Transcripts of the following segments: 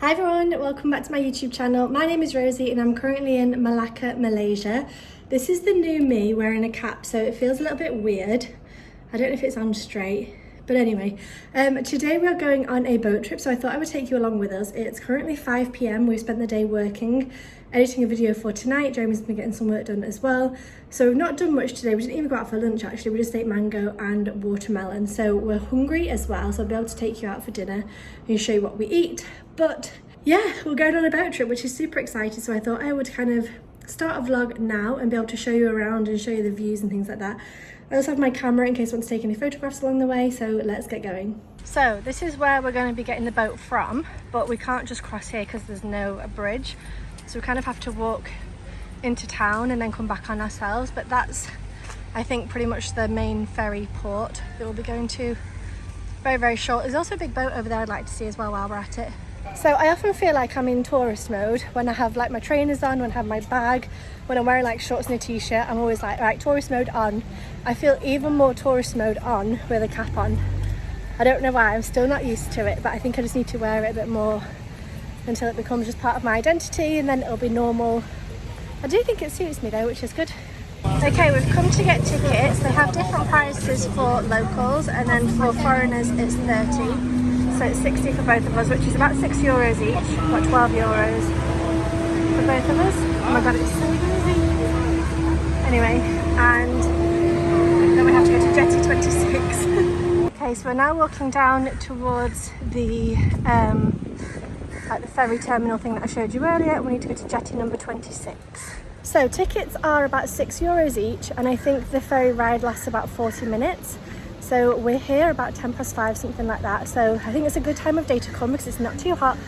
Hi everyone, welcome back to my YouTube channel. My name is Rosie and I'm currently in Malacca, Malaysia. This is the new me wearing a cap, so it feels a little bit weird. I don't know if it's on straight, but anyway. Today we're going on a boat trip, so I thought I would take you along with us. It's currently 5 p.m. We've spent the day working, editing a video for tonight. Jeremy's been getting some work done as well. So we've not done much today. We didn't even go out for lunch actually. We just ate mango and watermelon. So we're hungry as well, so I'll be able to take you out for dinner and show you what we eat. But yeah, we're going on a boat trip, which is super exciting. So I thought I would kind of start a vlog now and be able to show you around and show you the views and things like that. I also have my camera in case I want to take any photographs along the way, so let's get going. So this is where we're going to be getting the boat from, but we can't just cross here because there's no bridge. So we kind of have to walk into town and then come back on ourselves. But that's, I think, pretty much the main ferry port that we'll be going to. Very, very short. There's also a big boat over there I'd like to see as well while we're at it. So I often feel like I'm in tourist mode when I have like my trainers on, when I have my bag, when I'm wearing like shorts and a t-shirt. I'm always like, right, tourist mode on. I feel even more tourist mode on with a cap on. I don't know why, I'm still not used to it, but I think I just need to wear it a bit more until it becomes just part of my identity, and then it'll be normal. I do think it suits me though, which is good. Okay, we've come to get tickets. They have different prices for locals, and then for foreigners it's 30. So it's 60 for both of us, which is about €6 each, about 12 euros for both of us. Oh my god, it's so busy. Anyway, and then we have to go to Jetty 26. Okay, so we're now walking down towards the like the ferry terminal thing that I showed you earlier. We need to go to Jetty number 26. So tickets are about €6 each, and I think the ferry ride lasts about 40 minutes. So we're here about 5:10, something like that. So I think it's a good time of day to come because it's not too hot,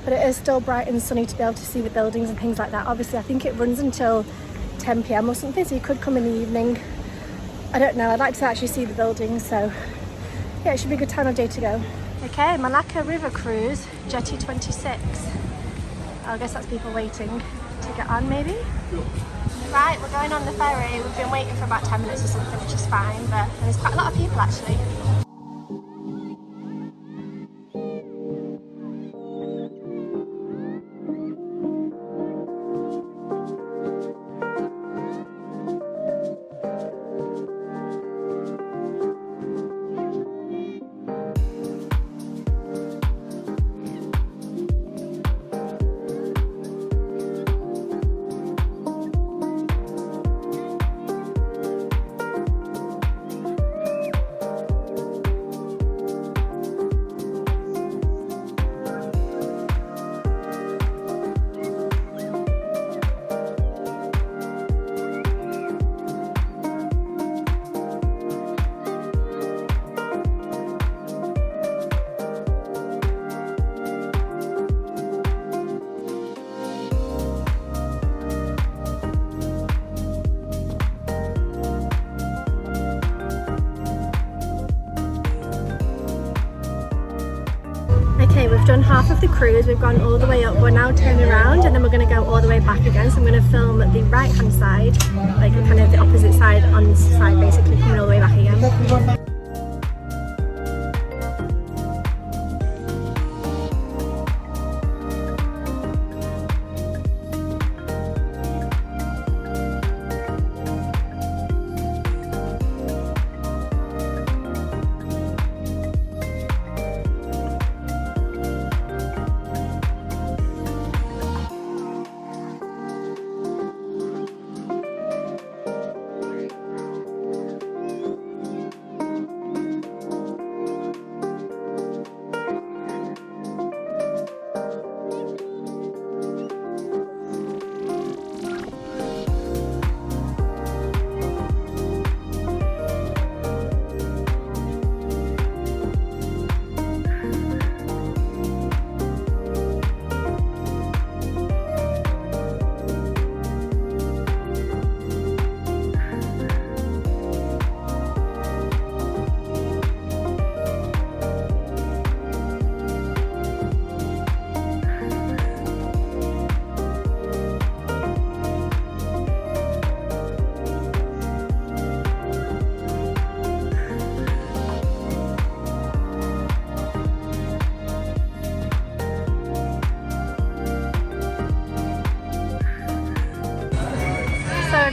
but it is still bright and sunny to be able to see the buildings and things like that. Obviously, I think it runs until 10 p.m. or something, so you could come in the evening. I don't know, I'd like to actually see the buildings, so yeah, it should be a good time of day to go. Okay, Malacca River Cruise, Jetty 26. I guess that's people waiting to get on maybe. Right, we're going on the ferry. We've been waiting for about 10 minutes or something, which is fine, but there's quite a lot of people actually. Okay, we've done half of the cruise, we've gone all the way up, we're now turning around and then we're going to go all the way back again. So I'm going to film the right hand side, like kind of the opposite side on this side, basically coming all the way back again.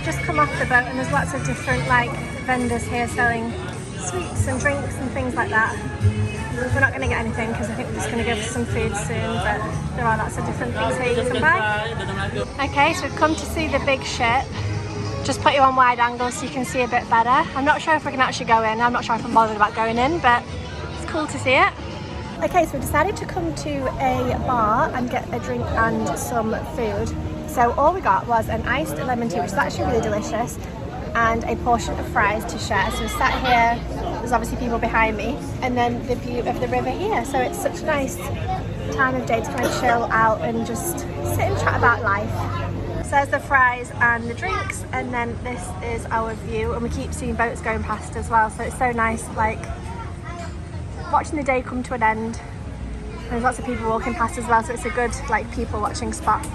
just come off the boat and there's lots of different like vendors here selling sweets and drinks and things like that. We're not going to get anything because I think we're just going to go for some food soon, but there are lots of different things here you can buy. Okay, so we've come to see the big ship. Just put you on wide angle so you can see a bit better. I'm not sure if we can actually go in. I'm not sure if I'm bothered about going in, but it's cool to see it. Okay, so we decided to come to a bar and get a drink and some food. So all we got was an iced lemon tea, which is actually really delicious, and a portion of fries to share. So we sat here, there's obviously people behind me, and then the view of the river here. So it's such a nice time of day to kind of chill out and just sit and chat about life. So there's the fries and the drinks, and then this is our view, and we keep seeing boats going past as well, so it's so nice, like watching the day come to an end. There's lots of people walking past as well, so it's a good like people watching spot.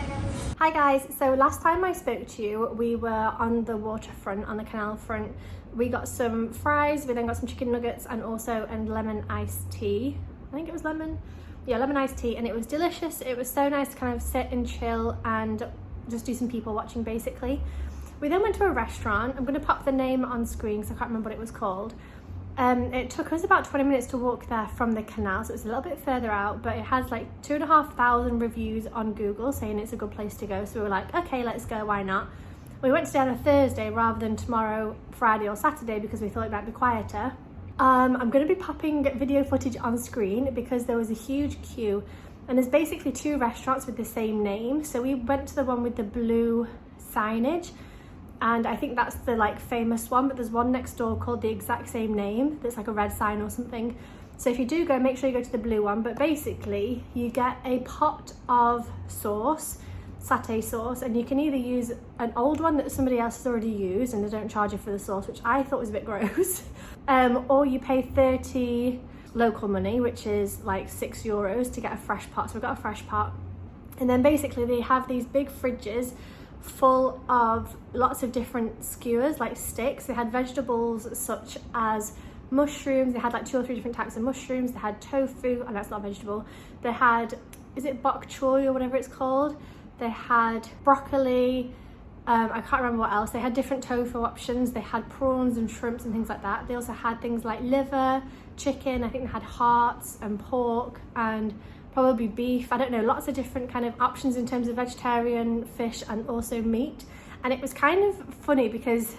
Hi guys, so last time I spoke to you, we were on the waterfront, on the canal front. We got some fries, we then got some chicken nuggets and also a lemon iced tea. I think it was lemon iced tea, and it was delicious. It was so nice to kind of sit and chill and just do some people watching basically. We then went to a restaurant. I'm going to pop the name on screen because I can't remember what it was called. It took us about 20 minutes to walk there from the canal, so it's a little bit further out, but it has like 2,500 reviews on Google saying it's a good place to go, so we were like, okay, let's go, why not? We went today on a Thursday rather than tomorrow, Friday or Saturday, because we thought it might be quieter. I'm going to be popping video footage on screen because there was a huge queue, and there's basically two restaurants with the same name. So we went to the one with the blue signage, and I think that's the like famous one, but there's one next door called the exact same name that's like a red sign or something. So if you do go, make sure you go to the blue one. But basically you get a pot of sauce, satay sauce, and you can either use an old one that somebody else has already used and they don't charge you for the sauce, which I thought was a bit gross, or you pay 30 local money, which is like €6 to get a fresh pot. So we've got a fresh pot, and then basically they have these big fridges full of lots of different skewers, like sticks. They had vegetables such as mushrooms. They had like 2 or 3 different types of mushrooms. They had tofu, and that's not a vegetable. They had, is it bok choy or whatever it's called? They had broccoli. I can't remember what else. They had different tofu options. They had prawns and shrimps and things like that. They also had things like liver, chicken. I think they had hearts and pork and probably beef. I don't know, lots of different kind of options in terms of vegetarian, fish and also meat. And it was kind of funny because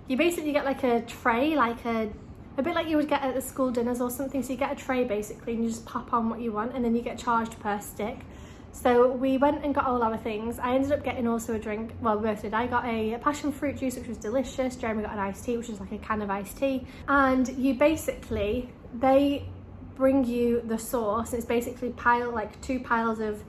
you basically get like a tray, like a bit like you would get at the school dinners or something. So you get a tray basically and you just pop on what you want, and then you get charged per stick. So we went and got all our things. I ended up getting also a drink, well, we both did. I got a passion fruit juice, which was delicious. Jeremy got an iced tea, which is like a can of iced tea. And you basically, they bring you the sauce. It's basically like 2 piles of,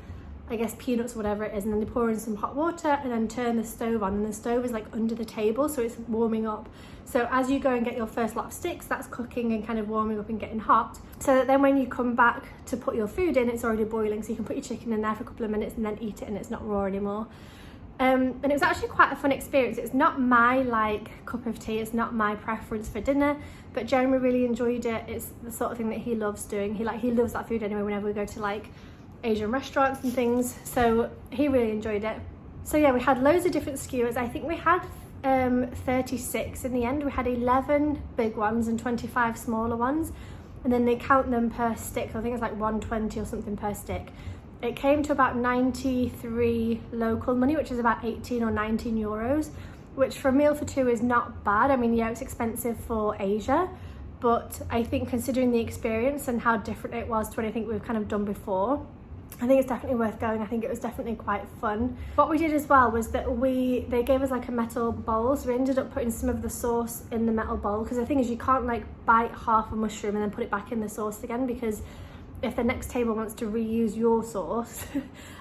I guess, peanuts or whatever it is, and then they pour in some hot water and then turn the stove on, and the stove is like under the table, so it's warming up. So as you go and get your first lot of sticks, that's cooking and kind of warming up and getting hot, so that then when you come back to put your food in, it's already boiling, so you can put your chicken in there for a couple of minutes and then eat it, and it's not raw anymore. And it was actually quite a fun experience. It's not my like cup of tea, it's not my preference for dinner, but Jeremy really enjoyed it. It's the sort of thing that he loves doing. He loves that food anyway whenever we go to like Asian restaurants and things, so he really enjoyed it. So yeah, we had loads of different skewers. I think we had 36 in the end. We had 11 big ones and 25 smaller ones, and then they count them per stick. I think it's like 120 or something per stick. It came to about 93 local money, which is about 18 or 19 euros, which for a meal for 2 is not bad. I mean, yeah, it's expensive for Asia, but I think considering the experience and how different it was to what I think we've kind of done before, I think it's definitely worth going. I think it was definitely quite fun. What we did as well was that they gave us like a metal bowl, so we ended up putting some of the sauce in the metal bowl, because the thing is you can't like bite half a mushroom and then put it back in the sauce again, because if the next table wants to reuse your sauce,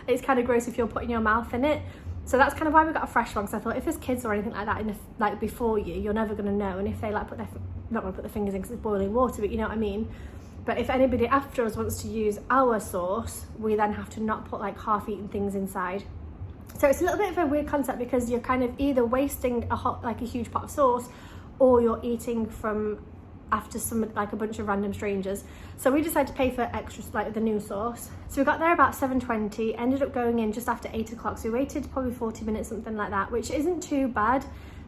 it's kind of gross if you're putting your mouth in it. So that's kind of why we got a fresh one, because I thought if there's kids or anything like that like before you're never going to know, and if they like not going to put their fingers in because it's boiling water, but you know what I mean. But if anybody after us wants to use our sauce, we then have to not put like half-eaten things inside. So it's a little bit of a weird concept, because you're kind of either wasting a huge pot of sauce, or you're eating from after a bunch of random strangers. So we decided to pay for extras, like the new sauce. So we got there about 7:20, ended up going in just after 8 o'clock. So we waited probably 40 minutes, something like that, which isn't too bad.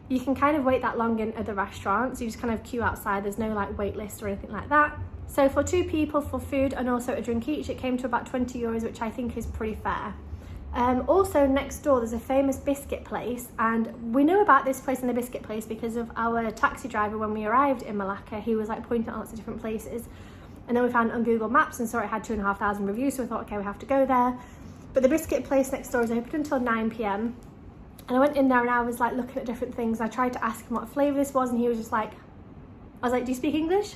you can kind of wait that long in other restaurants. You just kind of queue outside. There's no like wait list or anything like that. So for 2 people, for food and also a drink each, it came to about €20, which I think is pretty fair. Also next door there's a famous biscuit place, and we know about this place and the biscuit place because of our taxi driver when we arrived in Malacca. He was like pointing out lots of different places, and then we found it on Google Maps and saw it had 2,500 reviews, so we thought, okay, we have to go there. But the biscuit place next door is open until 9 p.m. and I went in there and I was like looking at different things. I tried to ask him what flavour this was, and he was just like, I was like, do you speak English?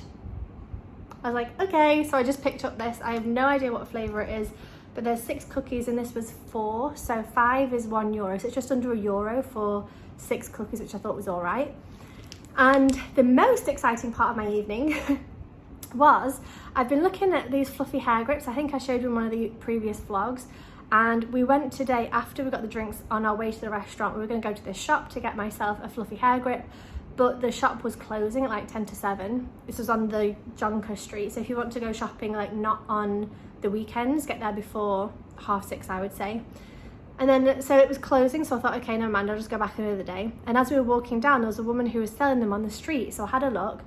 I was like, okay. So I just picked up this. I have no idea what flavour it is, but there's 6 cookies and this was 4, so 5 is €1, so it's just under €1 for 6 cookies, which I thought was all right. And the most exciting part of my evening was, I've been looking at these fluffy hair grips. I think I showed you in one of the previous vlogs, and we went today after we got the drinks on our way to the restaurant. We were going to go to this shop to get myself a fluffy hair grip, but the shop was closing at like 10 to 7. This was on the Jonker Street, so if you want to go shopping like not on the weekends, get there before 6:30, I would say. And then so it was closing, so I thought, okay, never mind, I'll just go back another day. And as we were walking down, there was a woman who was selling them on the street, so I had a look,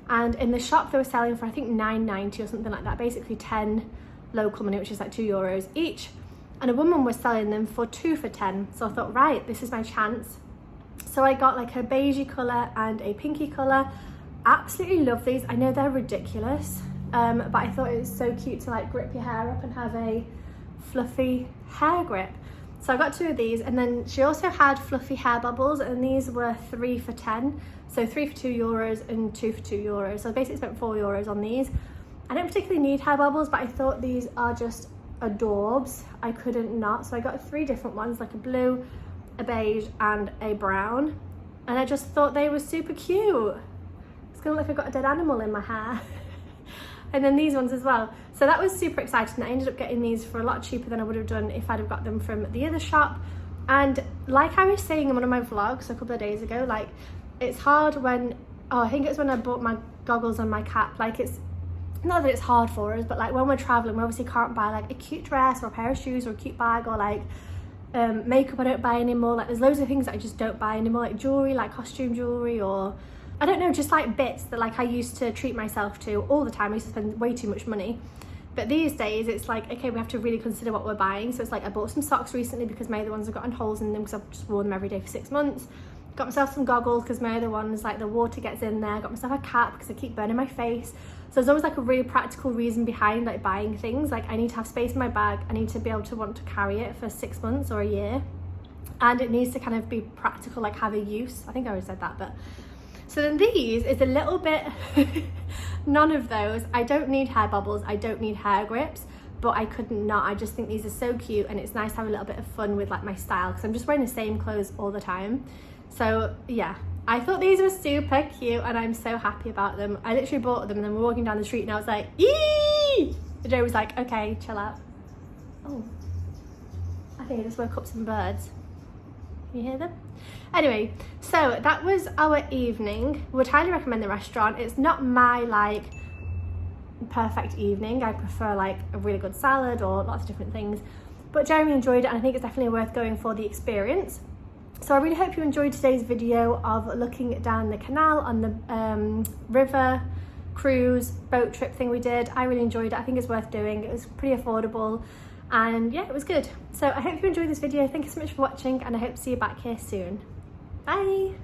and in the shop they were selling for I think €9.90 or something like that, basically 10 local money, which is like €2 each. And a woman was selling them for 2 for 10, so I thought, right, this is my chance. So I got like a beigey colour and a pinky colour. Absolutely love these. I know they're ridiculous, but I thought it was so cute to like grip your hair up and have a fluffy hair grip. So I got 2 of these, and then she also had fluffy hair bubbles, and these were 3 for 10. So 3 for €2 and 2 for €2. So I basically spent €4 on these. I don't particularly need hair bubbles, but I thought these are just adorbs. I couldn't not. So I got 3 different ones, like a blue, a beige and a brown, and I just thought they were super cute. It's gonna look like I've got a dead animal in my hair. And then these ones as well. So that was super exciting. I ended up getting these for a lot cheaper than I would have done if I'd have got them from the other shop. And like I was saying in one of my vlogs a couple of days ago, like it's hard when, I think it was when I bought my goggles and my cap, like it's not that it's hard for us, but like when we're traveling, we obviously can't buy like a cute dress or a pair of shoes or a cute bag, or like makeup I don't buy anymore. Like there's loads of things that I just don't buy anymore, like jewelry, like costume jewelry, or I don't know, just like bits that like I used to treat myself to all the time. I used to spend way too much money. But these days it's like, okay, we have to really consider what we're buying. So it's like I bought some socks recently because my other ones have gotten holes in them because I've just worn them every day for 6 months. Got myself some goggles because my other ones, like the water gets in there. Got myself a cap because I keep burning my face. So there's always like a really practical reason behind like buying things. Like I need to have space in my bag. I need to be able to want to carry it for 6 months or a year. And it needs to kind of be practical, like have a use. I think I already said that, but. So then these is a little bit, none of those. I don't need hair bubbles. I don't need hair grips, but I couldn't not. I just think these are so cute, and it's nice to have a little bit of fun with like my style because I'm just wearing the same clothes all the time. So yeah, I thought these were super cute and I'm so happy about them. I literally bought them and then we're walking down the street and I was like, eee! And Joe was like, okay, chill out. Oh, I think I just woke up some birds. Can you hear them? Anyway, so that was our evening. Would highly recommend the restaurant. It's not my like perfect evening. I prefer like a really good salad or lots of different things. But Jeremy enjoyed it, and I think it's definitely worth going for the experience. So I really hope you enjoyed today's video of looking down the canal on the river cruise boat trip thing we did. I really enjoyed it. I think it's worth doing. It was pretty affordable, and yeah, it was good. So I hope you enjoyed this video. Thank you so much for watching, and I hope to see you back here soon. Bye.